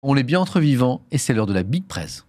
On est bien entre vivants et c'est l'heure de la Big Presse.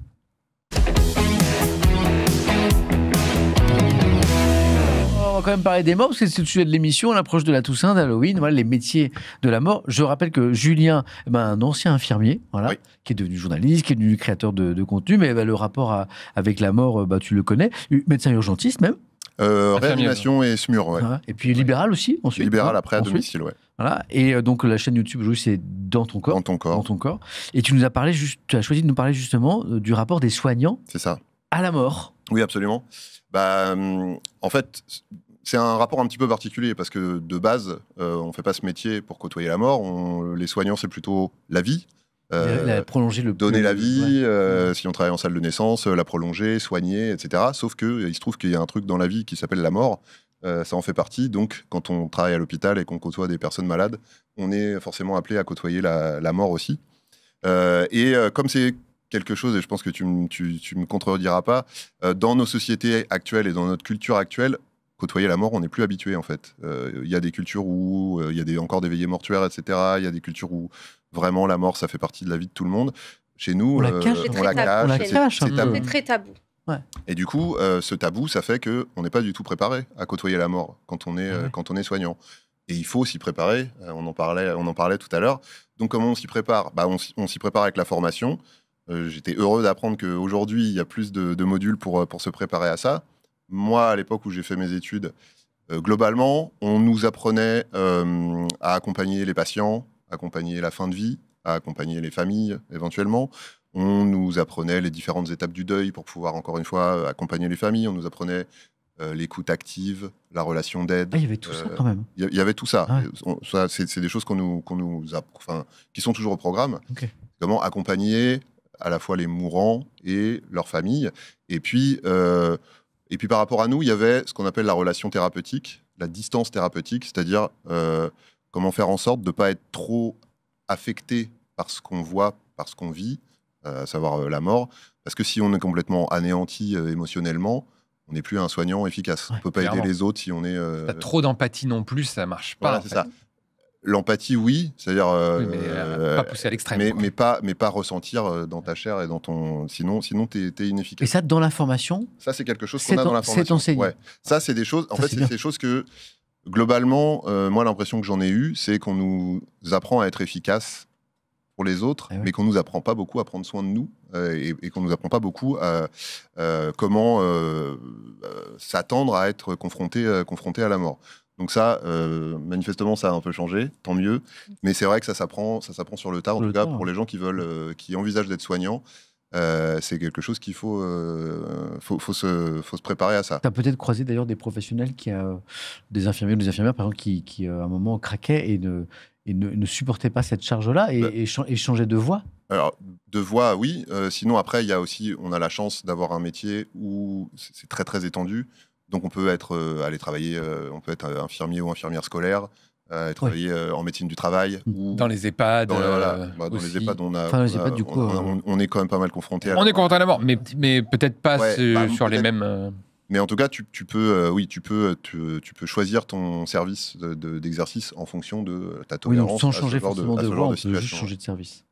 On va quand même parler des morts parce que c'est le sujet de l'émission, l'approche de la Toussaint, d'Halloween, voilà, les métiers de la mort. Je rappelle que Julien, un ancien infirmier, voilà, Oui. qui est devenu journaliste, qui est devenu créateur de contenu, mais le rapport avec la mort, tu le connais. Médecin urgentiste même. Réanimation et SMUR, ouais. Voilà. Et puis libéral aussi, ensuite. Libéral après à ensuite. domicile, ouais. Voilà. Et donc la chaîne YouTube, aujourd'hui, c'est Dans ton corps. Dans ton corps. Dans ton corps. Et tu as choisi de nous parler justement du rapport des soignants C'est ça. à la mort. Oui, absolument. En fait, c'est un rapport un petit peu particulier parce que de base, on ne fait pas ce métier pour côtoyer la mort. Les soignants, c'est plutôt la vie. Prolonger donner la vie, si on travaille en salle de naissance, la prolonger, soigner, etc. Sauf qu'il se trouve qu'il y a un truc dans la vie qui s'appelle la mort. Ça en fait partie. Donc, quand on travaille à l'hôpital et qu'on côtoie des personnes malades, on est forcément appelé à côtoyer la mort aussi. Comme c'est quelque chose, et je pense que tu me contrediras pas, dans nos sociétés actuelles et dans notre culture actuelle, côtoyer la mort, on n'est plus habitué en fait. Il y a des cultures où il y a encore des veillées mortuaires, etc. Il y a des cultures où vraiment la mort, ça fait partie de la vie de tout le monde. Chez nous, on la cache. C'est tabou. C'est très tabou. Ouais. Et du coup, ce tabou, ça fait qu'on n'est pas du tout préparé à côtoyer la mort quand on est soignant. Et il faut s'y préparer. On en parlait tout à l'heure. Donc, comment on s'y prépare ? On s'y prépare avec la formation. J'étais heureux d'apprendre qu'aujourd'hui, il y a plus de modules pour se préparer à ça. Moi, à l'époque où j'ai fait mes études, globalement, on nous apprenait à accompagner les patients, accompagner la fin de vie, à accompagner les familles éventuellement. On nous apprenait les différentes étapes du deuil pour pouvoir, encore une fois, accompagner les familles. On nous apprenait l'écoute active, la relation d'aide. Il y avait tout ça quand même. Il y avait tout ça. Ouais. C'est des choses qui sont toujours au programme. Okay. Comment accompagner à la fois les mourants et leurs familles. Et puis par rapport à nous, il y avait ce qu'on appelle la relation thérapeutique, la distance thérapeutique, c'est-à-dire comment faire en sorte de ne pas être trop affecté par ce qu'on voit, par ce qu'on vit, à savoir la mort. Parce que si on est complètement anéanti émotionnellement, on n'est plus un soignant efficace. On ne peut pas aider les autres si on est... T'as trop d'empathie non plus, ça ne marche pas. Voilà, c'est ça. L'empathie, oui, c'est-à-dire... pas pousser à l'extrême. Mais pas ressentir dans ta chair et dans ton... Sinon t'es inefficace. Et ça, dans la formation ? Ça, c'est quelque chose qu'on a dans la formation. C'est enseigné. Ouais. Ça, c'est des choses... En fait, c'est des choses que, globalement, moi, l'impression que j'en ai eue, c'est qu'on nous apprend à être efficace pour les autres, mais qu'on nous apprend pas beaucoup à prendre soin de nous et qu'on nous apprend pas beaucoup à comment s'attendre à être confronté à la mort. Donc ça, manifestement, ça a un peu changé, tant mieux. Mais c'est vrai que ça s'apprend sur le tard, en tout cas pour les gens qui envisagent d'être soignants. C'est quelque chose qu'il faut se préparer à ça. Tu as peut-être croisé d'ailleurs des professionnels, des infirmiers ou des infirmières, par exemple, qui à un moment craquaient et ne supportaient pas cette charge-là et changeaient de voie. Alors, de voie, oui. Sinon, après, on a la chance d'avoir un métier où c'est très, très étendu. Donc, on peut aller travailler, on peut être infirmier ou infirmière scolaire, travailler en médecine du travail. Ou dans les EHPAD. Dans les EHPAD, on est quand même pas mal confronté à on est confronté à la mort, mais peut-être pas sur les mêmes... Mais en tout cas, tu peux choisir ton service d'exercice en fonction de ta tolérance sans changer forcément de voie, on peut juste situation. changer de service.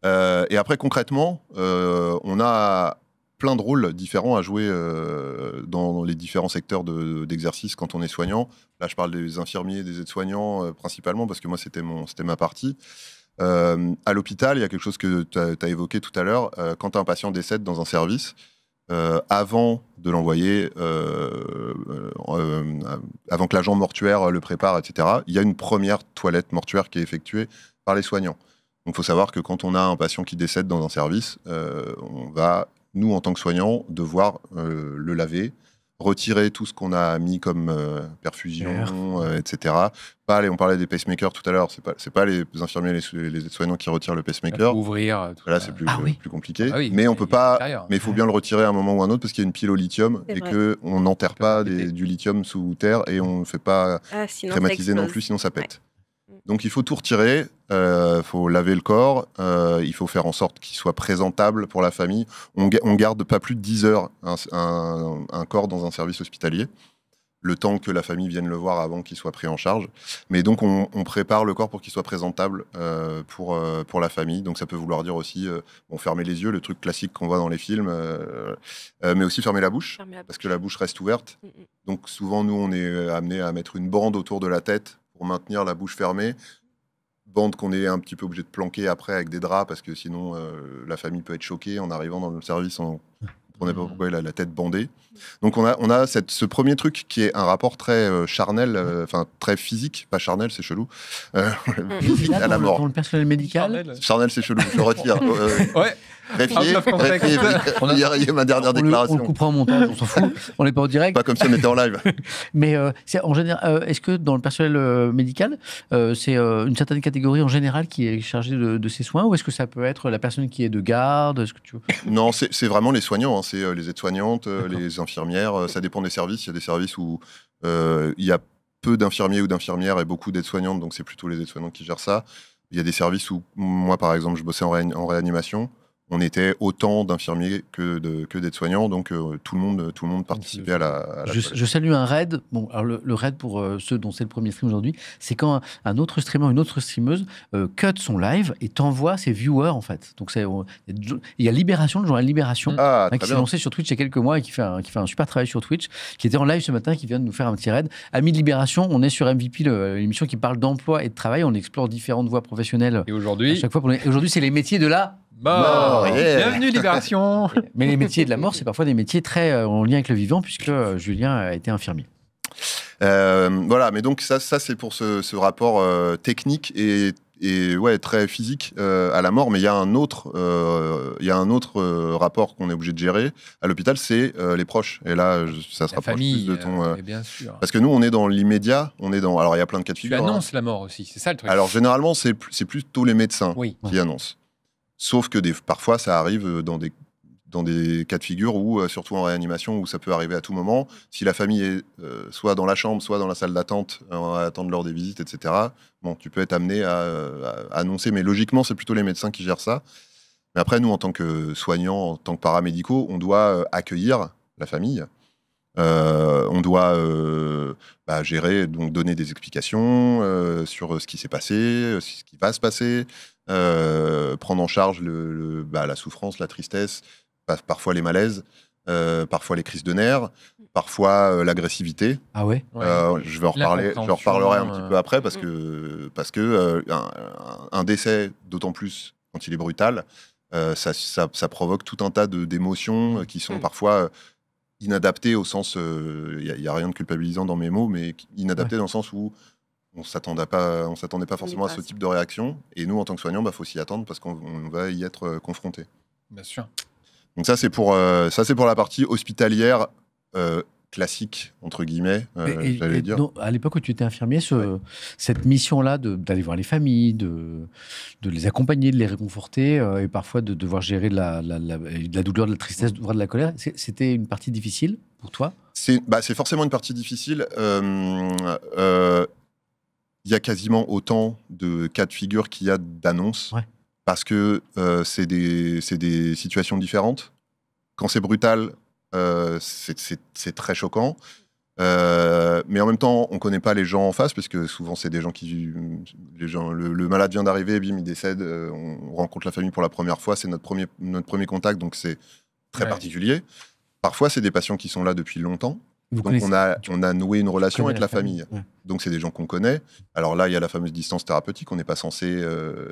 Et après, concrètement, on a plein de rôles différents à jouer dans les différents secteurs d'exercice quand on est soignant. Là, je parle des infirmiers, des aides-soignants principalement, parce que moi, c'était ma partie. À l'hôpital, il y a quelque chose que tu as évoqué tout à l'heure. Quand un patient décède dans un service, avant de l'envoyer, avant que l'agent mortuaire le prépare, etc., il y a une première toilette mortuaire qui est effectuée par les soignants. Donc, il faut savoir que quand on a un patient qui décède dans un service, on va, nous, en tant que soignants, devoir le laver, retirer tout ce qu'on a mis comme perfusion, etc. On parlait des pacemakers tout à l'heure, c'est pas les infirmiers, les aides-soignants qui retirent le pacemaker. Ouvrir. Là, c'est plus compliqué. Oui, mais on peut pas. Mais il faut bien le retirer à un moment ou à un autre parce qu'il y a une pile au lithium et qu'on n'enterre pas du lithium sous terre et on ne fait pas crématiser non plus, sinon ça pète. Donc il faut tout retirer, faut laver le corps, il faut faire en sorte qu'il soit présentable pour la famille. On garde pas plus de 10 heures un corps dans un service hospitalier. le temps que la famille vienne le voir avant qu'il soit pris en charge. Mais donc, on prépare le corps pour qu'il soit présentable pour la famille. Donc, ça peut vouloir dire aussi fermer les yeux, le truc classique qu'on voit dans les films, mais aussi fermer la bouche, parce que la bouche reste ouverte. Donc, souvent, nous, on est amené à mettre une bande autour de la tête pour maintenir la bouche fermée. Bande qu'on est un petit peu obligé de planquer après avec des draps, parce que sinon, la famille peut être choquée en arrivant dans le service. On n'a pas pourquoi il a la tête bandée. Donc on a ce premier truc qui est un rapport très charnel, très physique, pas charnel, c'est chelou, physique à la mort. Dans le personnel médical, charnel c'est chelou, je retire. Ouais. Réfier, il y a ma dernière déclaration. On le coupera en montage, on s'en fout, on n'est pas en direct. Pas comme si on était en live. Mais en général, est-ce que dans le personnel médical, c'est une certaine catégorie en général qui est chargée de ces soins, ou est-ce que ça peut être la personne qui est de garde, est-ce que tu veux... Non, c'est vraiment les soignants, hein. C'est les aides-soignantes, les infirmières, ça dépend des services. Il y a des services où il y a peu d'infirmiers ou d'infirmières et beaucoup d'aides-soignantes, donc c'est plutôt les aides-soignantes qui gèrent ça. Il y a des services où, moi par exemple, je bossais en réanimation. On était autant d'infirmiers que d'aides-soignants, donc tout le monde participait à la je salue un raid. Bon, alors le raid, pour ceux dont c'est le premier stream aujourd'hui, c'est quand un autre streamer, une autre streameuse cut son live et t'envoie ses viewers, en fait. Donc il y a Libération, le journal Libération, qui s'est lancé sur Twitch il y a quelques mois et qui fait un super travail sur Twitch, qui était en live ce matin, qui vient de nous faire un petit raid. Amis de Libération, on est sur MVP, l'émission qui parle d'emploi et de travail. On explore différentes voies professionnelles. Et aujourd'hui, à chaque fois, aujourd'hui, c'est les métiers de la mort. Bienvenue Libération. Mais les métiers de la mort, c'est parfois des métiers très en lien avec le vivant, puisque Julien a été infirmier. Voilà, mais donc ça c'est pour ce rapport technique et très physique à la mort. Mais il y a un autre rapport qu'on est obligé de gérer à l'hôpital, c'est les proches. Et là, ça se rapproche plus de ton. Bien sûr. Parce que nous, on est dans l'immédiat. Alors, il y a plein de cas de figure. Tu annonces la mort aussi, c'est ça le truc. Alors, généralement, c'est plutôt les médecins qui annoncent. Sauf que parfois, ça arrive dans des cas de figure où, surtout en réanimation, où ça peut arriver à tout moment. Si la famille est soit dans la chambre, soit dans la salle d'attente, à attendre lors des visites, etc., bon, tu peux être amené à annoncer. Mais logiquement, c'est plutôt les médecins qui gèrent ça. Mais après, nous, en tant que soignants, en tant que paramédicaux, on doit accueillir la famille. On doit gérer, donc donner des explications sur ce qui s'est passé, ce qui va se passer, prendre en charge la souffrance, la tristesse, parfois les malaises, parfois les crises de nerfs, parfois l'agressivité. Ah ouais. Je vais en reparlerai un petit peu après parce que un décès, d'autant plus quand il est brutal, ça provoque tout un tas d'émotions qui sont parfois inadaptées au sens, il n'y a rien de culpabilisant dans mes mots, mais inadaptées dans le sens où on s'attendait pas forcément à ce type de réaction. Et nous, en tant que soignants, faut s'y attendre parce qu'on va y être confrontés. Bien sûr. Donc ça, c'est pour la partie hospitalière classique, entre guillemets, j'allais dire. Donc, à l'époque où tu étais infirmier, cette mission-là d'aller voir les familles, de les accompagner, de les réconforter, et parfois de devoir gérer de la douleur, de la tristesse, de la colère, c'était une partie difficile pour toi ? C'est forcément une partie difficile. Il y a quasiment autant de cas de figure qu'il y a d'annonces, parce que c'est des situations différentes. Quand c'est brutal, c'est très choquant. Mais en même temps, on ne connaît pas les gens en face, parce que souvent, c'est des gens le malade vient d'arriver, bim, il décède, on rencontre la famille pour la première fois, c'est notre premier contact, donc c'est très particulier. Parfois, c'est des patients qui sont là depuis longtemps. Donc on a noué une relation avec la famille. Donc c'est des gens qu'on connaît. Alors là, il y a la fameuse distance thérapeutique. On n'est pas censé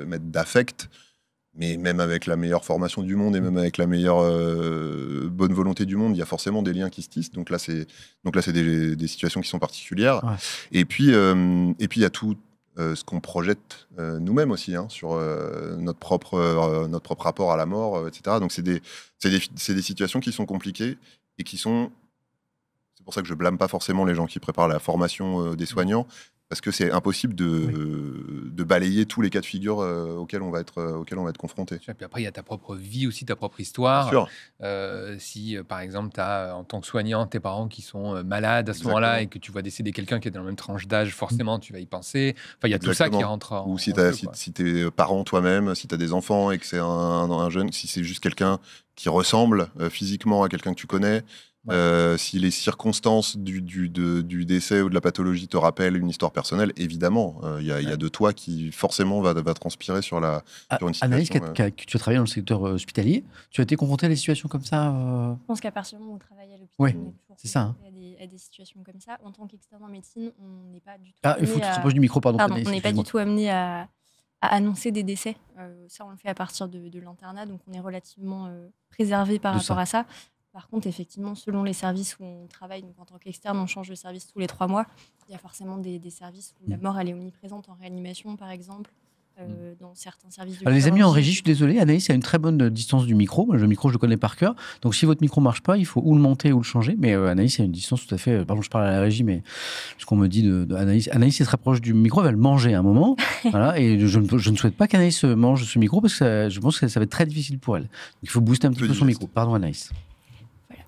mettre d'affect, mais même avec la meilleure formation du monde et même avec la meilleure bonne volonté du monde, il y a forcément des liens qui se tissent. Donc là, c'est des situations qui sont particulières. Et puis il y a tout ce qu'on projette nous-mêmes aussi, sur notre propre rapport à la mort, etc. Donc c'est des situations qui sont compliquées et qui sont... C'est pour ça que je blâme pas forcément les gens qui préparent la formation des soignants, parce que c'est impossible de balayer tous les cas de figure auxquels on va être confronté. Et puis après, il y a ta propre vie aussi, ta propre histoire. Si, par exemple, tu as, en tant que soignant, tes parents qui sont malades à ce moment-là et que tu vois décéder quelqu'un qui est dans la même tranche d'âge, forcément, tu vas y penser. Enfin, il y a tout ça qui rentre Ou si tu es parent toi-même, si tu as des enfants et que c'est un jeune, si c'est juste quelqu'un qui ressemble physiquement à quelqu'un que tu connais, Si les circonstances du décès ou de la pathologie te rappellent une histoire personnelle, évidemment, il y a de toi qui forcément va transpirer sur une situation. Anaïs, tu as travaillé dans le secteur hospitalier, tu as été confrontée à des situations comme ça Je pense qu'à partir du moment où on travaille à l'hôpital, on est toujours c'est ça, à des situations comme ça. En tant qu'externe en médecine, on n'est pas du tout il faut que tu te rapproches du micro, pardon. Anaïs, on n'est pas du tout amené à annoncer des décès. Ça, on le fait à partir de l'internat, donc on est relativement préservé par rapport à ça. Par contre, effectivement, selon les services où on travaille, donc en tant qu'externe, on change de service tous les 3 mois. Il y a forcément des services où la mort elle est omniprésente, en réanimation par exemple, dans certains services de les amis en régie, je suis désolé, Anaïs a une très bonne distance du micro. Moi, le micro, je le connais par cœur. Donc si votre micro ne marche pas, il faut ou le monter ou le changer. Mais Anaïs a une distance tout à fait... Pardon, je parle à la régie, mais ce qu'on me dit de Anaïs. Anaïs est très proche du micro, elle va le manger à un moment. Voilà, et je ne souhaite pas qu'Anaïs mange ce micro parce que je pense que ça va être très difficile pour elle. Donc il faut booster un petit peu son micro. Pardon, Anaïs.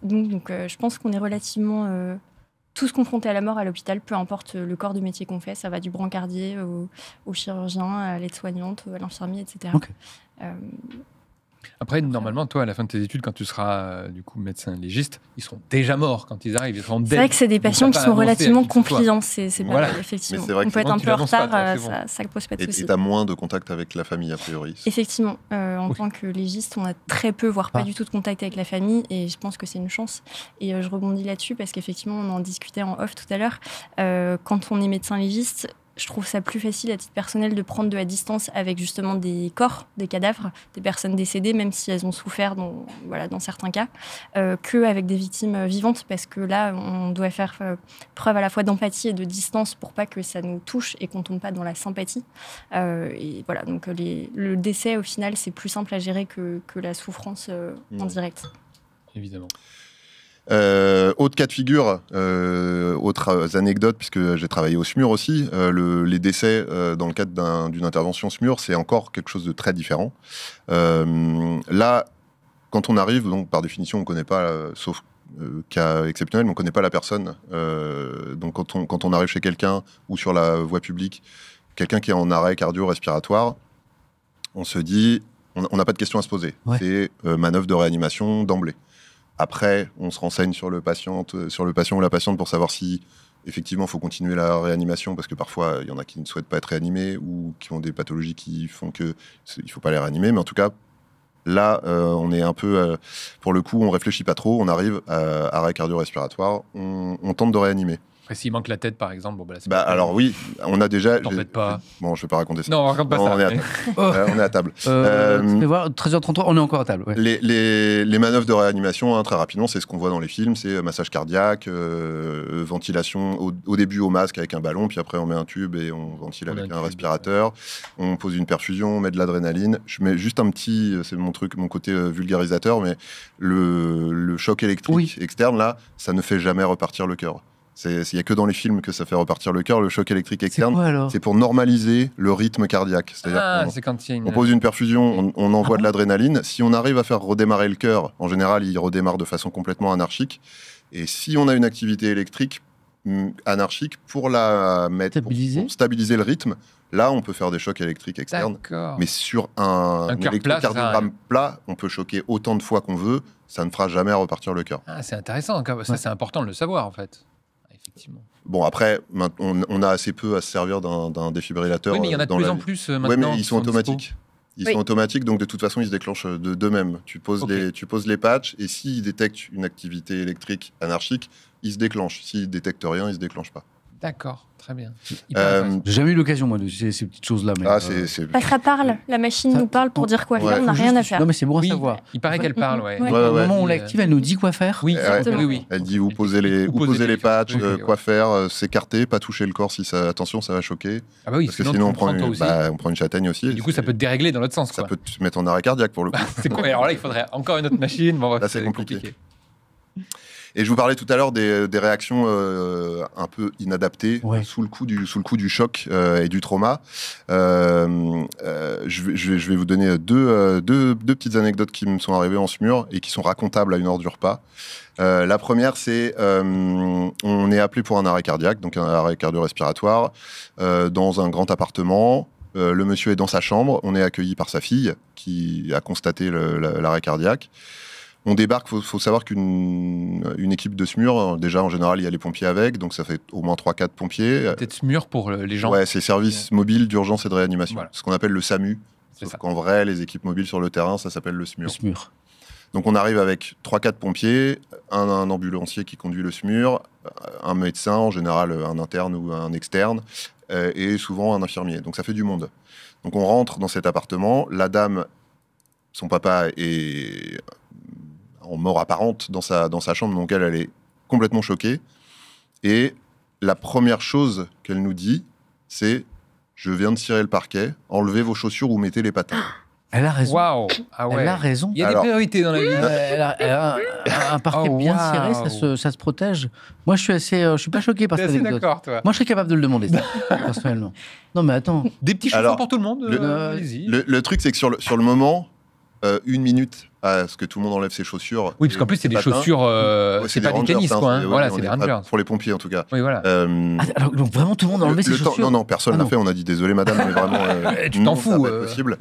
Donc je pense qu'on est relativement tous confrontés à la mort à l'hôpital, peu importe le corps de métier qu'on fait. Ça va du brancardier au chirurgien, à l'aide-soignante, à l'infirmier, etc. Okay. Après, normalement, toi, à la fin de tes études, quand tu seras du coup médecin légiste, ils seront déjà morts quand ils arrivent. C'est vrai que c'est des patients qui sont relativement compliants. C'est voilà. Effectivement. Vrai on peut être un peu en retard, ça ne pose pas de soucis. Et tu as moins de contact avec la famille, a priori. Effectivement. En tant que légiste, on a très peu, voire pas du tout de contact avec la famille. Et je pense que c'est une chance. Et je rebondis là-dessus parce qu'effectivement, on en discutait en off tout à l'heure. Quand on est médecin légiste, je trouve ça plus facile à titre personnel de prendre de la distance avec justement des corps, des cadavres, des personnes décédées, même si elles ont souffert dans certains cas, qu'avec des victimes vivantes, parce que là, on doit faire preuve à la fois d'empathie et de distance pour pas que ça nous touche et qu'on tombe pas dans la sympathie. Et voilà, donc le décès, au final, c'est plus simple à gérer que la souffrance en direct. Évidemment. Autre cas de figure, autres anecdotes, puisque j'ai travaillé au SMUR aussi, les décès dans le cadre d'une intervention SMUR, c'est encore quelque chose de très différent. Là, quand on arrive, donc par définition, on ne connaît pas, sauf cas exceptionnel, mais on ne connaît pas la personne. Donc quand on arrive chez quelqu'un ou sur la voie publique, quelqu'un qui est en arrêt cardio-respiratoire, on se dit, on n'a pas de questions à se poser. Ouais. C'est manœuvre de réanimation d'emblée. Après, on se renseigne sur le patient ou la patiente pour savoir si, effectivement, il faut continuer la réanimation, parce que parfois, il y en a qui ne souhaitent pas être réanimés ou qui ont des pathologies qui font qu'il ne faut pas les réanimer. Mais en tout cas, là, on est un peu... pour le coup, on ne réfléchit pas trop, on arrive à arrêt cardio-respiratoire, on tente de réanimer. Après, s'il manque la tête, par exemple, alors oui, on a déjà... T'embête pas. Bon, je ne vais pas raconter ça. Non, on raconte pas ça. On est à table. voir, 13h33, on est encore à table. Ouais. Les manœuvres de réanimation, très rapidement, c'est ce qu'on voit dans les films, c'est massage cardiaque, ventilation au début au masque avec un ballon, puis après on met un tube et on ventile avec un respirateur. On pose une perfusion, on met de l'adrénaline. Je mets juste un petit, c'est mon côté vulgarisateur, mais le choc électrique externe, là, ça ne fait jamais repartir le cœur. Il n'y a que dans les films que ça fait repartir le cœur. Le choc électrique externe, c'est pour normaliser le rythme cardiaque. C'est-à-dire on pose une perfusion, on envoie de l'adrénaline. Si on arrive à faire redémarrer le cœur, en général, il redémarre de façon complètement anarchique. Et si on a une activité électrique anarchique, pour stabiliser le rythme, là, on peut faire des chocs électriques externes. Mais sur un électrocardiogramme plat, on peut choquer autant de fois qu'on veut. Ça ne fera jamais repartir le cœur. Ah, c'est intéressant. Ça, c'est important de le savoir, en fait. Effectivement. Bon, après, on a assez peu à se servir d'un défibrillateur. Oui, mais il y en a de plus en plus maintenant. Oui, mais ils sont automatiques. Ils sont automatiques, donc de toute façon, ils se déclenchent d'eux-mêmes. Tu poses les patchs, et s'ils détectent une activité électrique anarchique, ils se déclenchent. S'ils ne détectent rien, ils ne se déclenchent pas. D'accord, très bien. J'ai jamais eu l'occasion, moi, de ces petites choses-là. Mais ça parle, la machine nous parle pour dire quoi faire, on n'a rien à faire. Non, mais c'est bon à savoir. Il paraît qu'elle parle, Au moment où on l'active, elle nous dit quoi faire. Oui, oui. Elle dit où poser les patchs, quoi faire, s'écarter, pas toucher le corps attention, ça va choquer. Ah bah oui, parce que sinon on prend une châtaigne aussi. Et du coup, ça peut te dérégler dans l'autre sens. Ça peut te mettre en arrêt cardiaque pour le coup. C'est quoi? Alors là, il faudrait encore une autre machine. Là, c'est compliqué. Et je vous parlais tout à l'heure des réactions un peu inadaptées sous le coup du choc et du trauma. Je vais vous donner deux petites anecdotes qui me sont arrivées en SMUR et qui sont racontables à une heure du repas. La première, c'est on est appelé pour un arrêt cardiaque, donc un arrêt cardio-respiratoire, dans un grand appartement. Le monsieur est dans sa chambre, on est accueilli par sa fille qui a constaté l'arrêt cardiaque. On débarque, faut savoir qu'une équipe de SMUR, déjà en général il y a les pompiers avec, donc ça fait au moins 3-4 pompiers. Peut-être SMUR pour les gens. Ouais, c'est service mobile d'urgence et de réanimation, ce qu'on appelle le SAMU. Sauf qu'en vrai, les équipes mobiles sur le terrain, ça s'appelle le SMUR. Le SMUR. Donc on arrive avec 3-4 pompiers, un ambulancier qui conduit le SMUR, un médecin, en général un interne ou un externe, et souvent un infirmier. Donc ça fait du monde. Donc on rentre dans cet appartement, la dame, son papa est en mort apparente dans sa chambre, donc elle est complètement choquée. Et la première chose qu'elle nous dit, c'est « Je viens de cirer le parquet, enlevez vos chaussures ou mettez les patins. » Elle a raison. Waouh. Ah ouais. Elle a raison. Il y a des priorités dans la vie. Elle a un parquet bien ciré, ça se protège. Moi, je suis pas choqué par cette anecdote. D'accord, toi. Moi, je serais capable de le demander, ça, personnellement. Non, mais attends. Des petits chaussons pour tout le monde. Allez-y. Le truc, c'est que sur le moment, 1 minute à ce que tout le monde enlève ses chaussures. Oui, parce qu'en plus, c'est des chaussures. C'est pas du tennis, quoi. Voilà, c'est des rangers. Pour les pompiers, en tout cas. Oui, voilà. Alors, donc, vraiment, tout le monde a enlevé ses chaussures. Non, personne l'a fait. On a dit désolé, madame, mais vraiment. Tu t'en fous. Ça va être possible.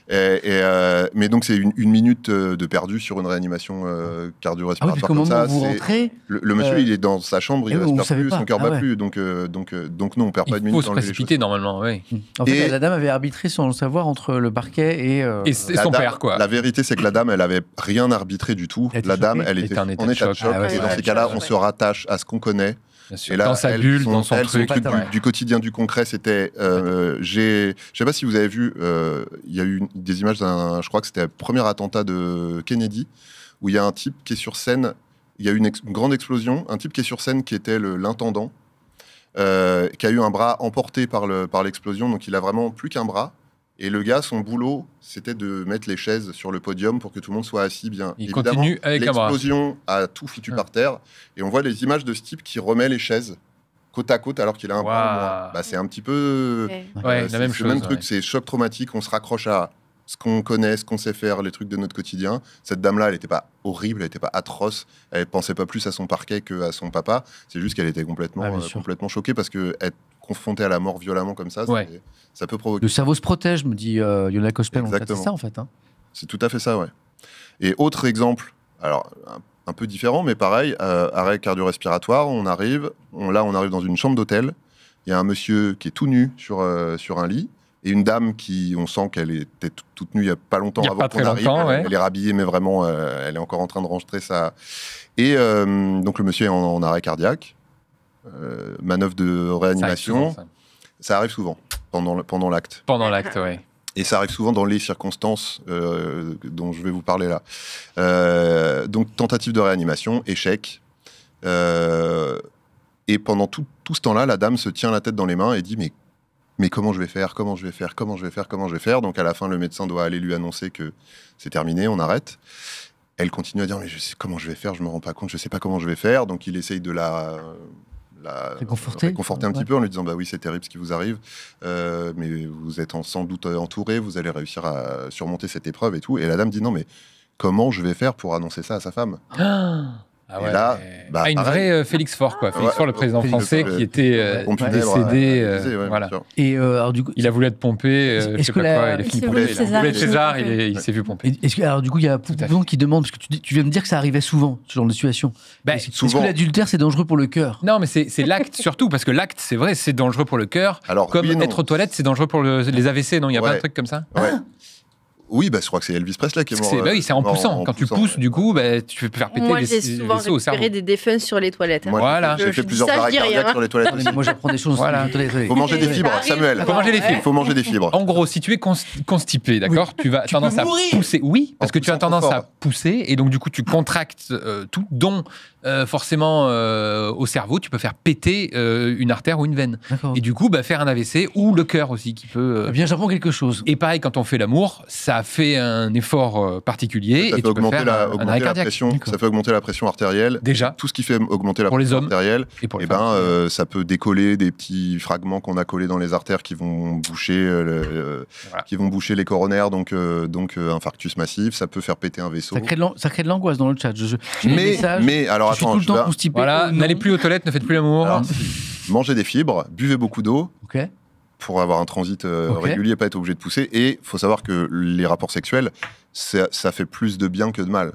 Mais donc, c'est 1 minute de perdu sur une réanimation cardio-respiratoire. Ah oui, parce qu'au moment où vous rentrez. Le monsieur, il est dans sa chambre, il ne respire plus, son cœur bat plus. Donc, non, on perd pas 1 minute. Il faut se précipiter, normalement, oui. En fait, la dame avait arbitré, sans le savoir, entre le parquet et son père, quoi. La vérité, c'est que la dame, elle avait rien arbitré du tout. La dame, elle était en état de choc. Et dans ces cas-là, on se rattache à ce qu'on connaît. Et là, dans sa bulle, dans son truc. Du quotidien, du concret, c'était... je sais pas si vous avez vu, il y a eu des images je crois que c'était le premier attentat de Kennedy, où il y a un type qui est sur scène, il y a eu une grande explosion, un type qui est sur scène qui était l'intendant, qui a eu un bras emporté par l'explosion, donc il a vraiment plus qu'un bras. Et le gars, son boulot, c'était de mettre les chaises sur le podium pour que tout le monde soit assis bien. Il continue avec un bras. L'explosion a tout foutu par terre. Et on voit les images de ce type qui remet les chaises côte à côte alors qu'il a un bras en moins. Bah, c'est un petit peu... la même chose. C'est le même truc, c'est choc traumatique. On se raccroche à ce qu'on connaît, ce qu'on sait faire, les trucs de notre quotidien. Cette dame-là, elle n'était pas horrible, elle n'était pas atroce. Elle ne pensait pas plus à son parquet qu'à son papa. C'est juste qu'elle était complètement choquée parce que être confrontée à la mort violemment comme ça, ça peut provoquer... Le cerveau se protège, me dit Yona Cospel. C'est ça, en fait. Hein. C'est tout à fait ça, ouais. Et autre exemple, alors un peu différent, mais pareil, arrêt cardio-respiratoire, on arrive dans une chambre d'hôtel, il y a un monsieur qui est tout nu sur un lit, et une dame qui, on sent qu'elle était toute nue il n'y a pas longtemps avant qu'on arrive. Elle est rhabillée, mais vraiment, elle est encore en train de rentrer ça. Et donc le monsieur est en arrêt cardiaque, manœuvre de réanimation. Ça arrive souvent pendant l'acte. Pendant l'acte, oui. Et ça arrive souvent dans les circonstances dont je vais vous parler là. Donc tentative de réanimation, échec. Et pendant tout ce temps-là, la dame se tient la tête dans les mains et dit mais comment je vais faire ? Donc à la fin, le médecin doit aller lui annoncer que c'est terminé, on arrête. Elle continue à dire mais je sais comment je vais faire, je me rends pas compte, je sais pas comment je vais faire. Donc il essaye de la réconforter un petit peu en lui disant bah oui, c'est terrible ce qui vous arrive, mais vous êtes sans doute entouré, vous allez réussir à surmonter cette épreuve et tout. Et la dame dit non mais comment je vais faire pour annoncer ça à sa femme ? Et là, une vraie Félix Faure, quoi. Félix Faure, le président français, qui était décédé. Voilà. Et alors, du coup, il a voulu être pompé. Je sais pas quoi. Il a fini pompé. César, il s'est vu pomper. Alors, du coup, il y a beaucoup de gens qui demandent, parce que tu viens de dire que ça arrivait souvent, ce genre de situation. Est-ce que l'adultère, c'est dangereux pour le cœur ? Non, mais c'est l'acte surtout, parce que l'acte, c'est vrai, c'est dangereux pour le cœur. Comme être aux toilettes, c'est dangereux pour les AVC, non ? Il n'y a pas un truc comme ça ? Oui, je crois que c'est Elvis Presley qui est mort. Oui, c'est en poussant. Quand tu pousses, du coup, tu peux faire péter les vaisseaux au cerveau. Moi, j'ai souvent récupéré des défunts sur les toilettes. Voilà. J'ai fait plusieurs arrêts cardiaques sur les toilettes. Moi, j'apprends des choses. Il faut manger des fibres, Samuel. Il faut manger des fibres. En gros, si tu es constipé, d'accord, tu vas tendance à pousser. Oui, parce que tu as tendance à pousser, et donc du coup, tu contractes tout, dont forcément au cerveau, tu peux faire péter une artère ou une veine. Et du coup, faire un AVC ou le cœur aussi qui peut. Eh bien, j'apprends quelque chose. Et pareil, quand on fait l'amour, ça fait un effort particulier et tu peux faire un arrêt cardiaque. Ça fait augmenter la pression artérielle. Déjà. Tout ce qui fait augmenter la pression artérielle, ça peut décoller des petits fragments qu'on a collés dans les artères qui vont boucher, les coronaires, donc infarctus massif. Ça peut faire péter un vaisseau. Ça crée de l'angoisse dans le chat. Mais alors je suis tout le temps constipé. Voilà, n'allez plus aux toilettes, ne faites plus l'amour. Mangez des fibres, buvez beaucoup d'eau. Pour avoir un transit régulier, pas être obligé de pousser. Et il faut savoir que les rapports sexuels, ça fait plus de bien que de mal.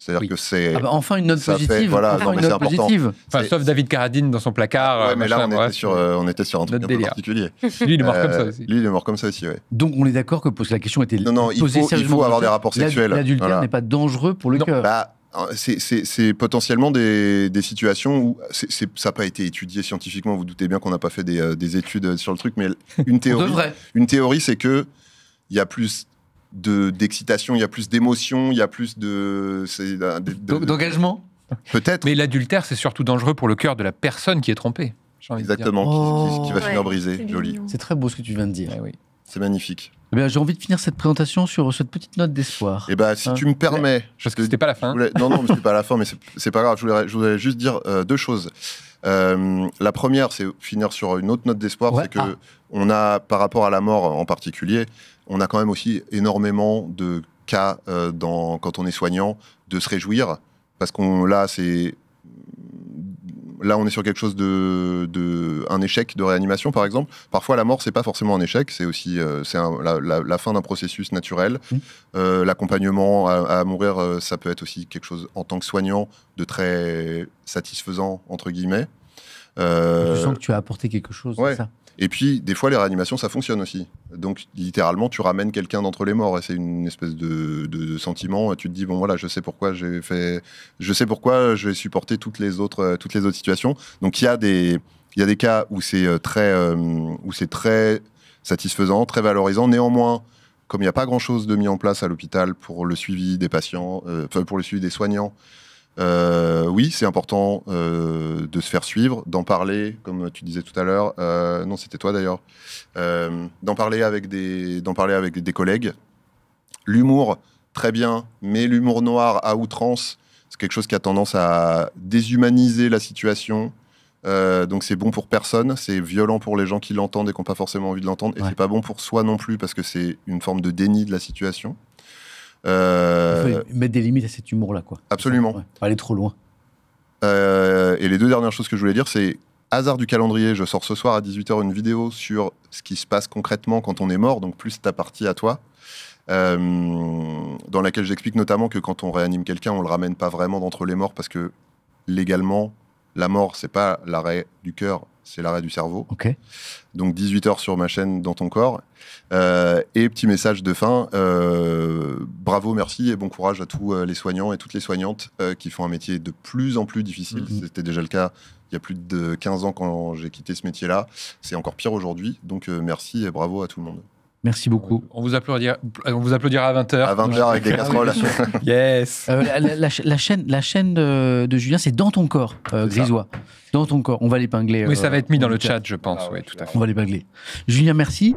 C'est-à-dire que c'est... enfin une note positive. Sauf David Carradine dans son placard. Ouais, mais là, on était sur un truc un peu particulier. Lui, il est mort comme ça aussi. Lui, il est mort comme ça aussi, Donc, on est d'accord que la question était posée sérieusement. Il faut avoir des rapports sexuels. L'adultère n'est pas dangereux pour le cœur. C'est potentiellement des situations où ça n'a pas été étudié scientifiquement. Vous doutez bien qu'on n'a pas fait des études sur le truc, mais une théorie, c'est que il y a plus d'excitation, il y a plus d'émotion, il y a plus d'engagement. Peut-être. Mais l'adultère, c'est surtout dangereux pour le cœur de la personne qui est trompée. Exactement, qui va finir brisé. Joli. C'est très beau ce que tu viens de dire. Oui. C'est magnifique. J'ai envie de finir cette présentation sur cette petite note d'espoir. Si tu me permets... Parce que c'était pas la fin. Non, mais c'était pas la fin, mais c'est pas grave. Je voulais juste dire deux choses. La première, c'est finir sur une autre note d'espoir. C'est que on a, par rapport à la mort en particulier, on a quand même aussi énormément de cas quand on est soignant de se réjouir. Parce là, on est sur quelque chose un échec de réanimation, par exemple. Parfois, la mort, c'est pas forcément un échec, c'est aussi la fin d'un processus naturel. L'accompagnement à mourir, ça peut être aussi quelque chose, en tant que soignant, de très satisfaisant, entre guillemets. Tu sens que tu as apporté quelque chose, c'est ça. Et puis, des fois, les réanimations, ça fonctionne aussi. Donc, littéralement, tu ramènes quelqu'un d'entre les morts. Et c'est une espèce de sentiment. Et tu te dis, bon, voilà, je sais pourquoi je sais pourquoi je vais supporter toutes les autres situations. Donc, il y a des cas où c'est très satisfaisant, très valorisant. Néanmoins, comme il n'y a pas grand-chose de mis en place à l'hôpital pour le suivi des patients, pour le suivi des soignants, oui, c'est important de se faire suivre, d'en parler, comme tu disais tout à l'heure. Non, c'était toi d'ailleurs. D'en parler avec des collègues. L'humour, très bien, mais l'humour noir à outrance, c'est quelque chose qui a tendance à déshumaniser la situation. Donc c'est bon pour personne, c'est violent pour les gens qui l'entendent et qui n'ont pas forcément envie de l'entendre, et c'est pas bon pour soi non plus parce que c'est une forme de déni de la situation. Il faut mettre des limites à cet humour-là, quoi. Absolument. Pas aller trop loin. Et les deux dernières choses que je voulais dire, c'est hasard du calendrier. Je sors ce soir à 18h une vidéo sur ce qui se passe concrètement quand on est mort, donc plus ta partie à toi, dans laquelle j'explique notamment que quand on réanime quelqu'un, on le ramène pas vraiment d'entre les morts parce que légalement, la mort, c'est pas l'arrêt du cœur, c'est l'arrêt du cerveau. Okay. Donc 18h sur ma chaîne Dans ton corps. Et petit message de fin, bravo, merci et bon courage à tous les soignants et toutes les soignantes qui font un métier de plus en plus difficile. C'était déjà le cas il y a plus de 15 ans quand j'ai quitté ce métier-là. C'est encore pire aujourd'hui. Donc merci et bravo à tout le monde. Merci beaucoup. On vous applaudira à 20h. À 20h avec des casseroles. Yes. La chaîne de Julien, c'est Dans ton corps, Grisois. Dans ton corps. On va l'épingler. Oui, ça va être mis dans le chat, je pense. Oui, tout à fait. On va l'épingler. Julien, merci.